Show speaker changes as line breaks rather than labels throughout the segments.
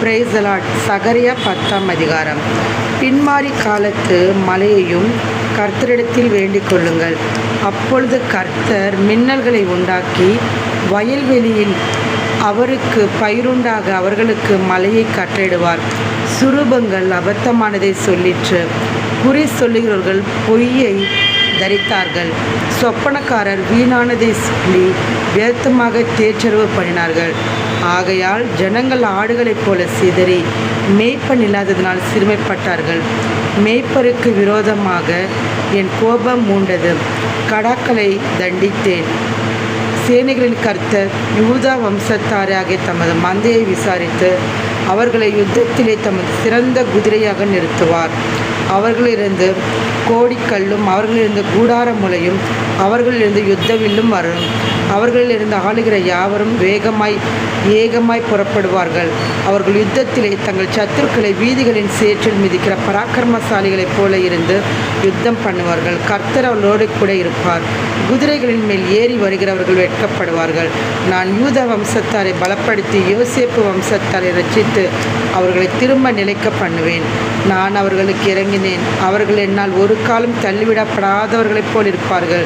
Praise the Lord. சகரியா 10ஆம் அதிகாரம். பின்மாறி காலத்து மழையையும் கர்த்தரிடத்தில் வேண்டிக் கொள்ளுங்கள். அப்பொழுது கர்த்தர் மின்னல்களை உண்டாக்கி வயல்வெளியில் அவருக்கு பயிருண்டாக அவர்களுக்கு மழையை கட்டளையிடுவார். சுரூபங்கள் அபத்தமானதை சொல்லிற்று, குறி சொல்லுகிறவர்கள் பொய்யை தரித்தார்கள். சொப்பனக்காரர் வீணானதை சொல்லி வியர்த்தமாக தேற்றரவு பண்ணினார்கள். ஆகையால் ஜனங்கள் ஆடுகளைப் போல சிதறி மேய்ப்பன் இல்லாததினால் சிறுமைப்பட்டார்கள். மேய்ப்பருக்கு விரோதமாக என் கோபம் மூண்டது, கடாக்களை தண்டித்தேன். சேனைகளின் கர்த்தர் யூதா வம்சத்தாராகிய தமது மந்தையை விசாரித்து அவர்களை யுத்தத்திலே தமது சிறந்த குதிரையாக நிறுத்துவார். அவர்களிலிருந்து கோடிக்கல்லும் அவர்களிலிருந்து கூடார முளையும் அவர்களிலிருந்து யுத்தவில்லும் வரும். அவர்களிலிருந்து ஆளுகிற யாவரும் ஏகமாய் புறப்படுவார்கள். அவர்கள் யுத்தத்திலே தங்கள் சத்துருக்களை வீதிகளின் சேற்றில் மிதிக்கிற பராக்கிரமசாலிகளைப் போல இருந்து யுத்தம் பண்ணுவார்கள். கர்த்தர் அவர்களோடு கூட இருப்பார். குதிரைகளின் மேல் ஏறி வருகிறவர்கள் வெட்கப்படுவார்கள். நான் யூதா வம்சத்தாரை பலப்படுத்தி யோசேப்பு வம்சத்தாரை ரட்சித்து அவர்களை திரும்ப நிலைக்க பண்ணுவேன். நான் அவர்களுக்கு இறங்கினேன். அவர்கள் என்னால் ஒரு காலம் தள்ளிவிடப்படாதவர்களைப் போல் இருப்பார்கள்.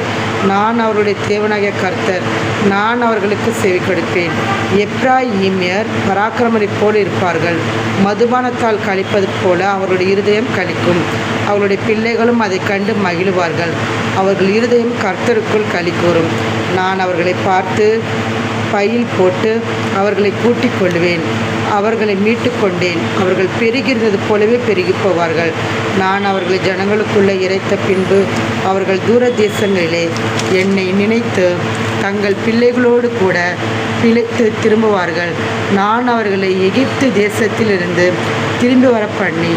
நான் அவர்களுடைய தேவனாகிய கர்த்தர். நான் அவர்களுக்கு செவி கொடுப்பேன். எப்பிராயீமியர் பராக்கிரமரைப் போல இருப்பார்கள். மதுபானத்தால் கழிப்பது போல அவர்களுடைய இருதயம் கழிக்கும். அவர்களுடைய பிள்ளைகளும் அதை கண்டு மகிழுவார்கள். அவர்கள் இருதயம் கர்த்தருக்குள் களி கூறும். நான் அவர்களை பார்த்து பையில் போட்டு அவர்களை கூட்டிக் கொள்வேன். அவர்களை மீட்டு கொண்டேன். அவர்கள் பெருகிறது போலவே பெருகி போவார்கள். நான் அவர்களை ஜனங்களுக்குள்ளே இறைத்த பின்பு அவர்கள் தூர தேசங்களிலே என்னை நினைத்து தங்கள் பிள்ளைகளோடு கூட பிழைத்து திரும்புவார்கள். நான் அவர்களை எகிப்து தேசத்திலிருந்து திரும்பி வர பண்ணி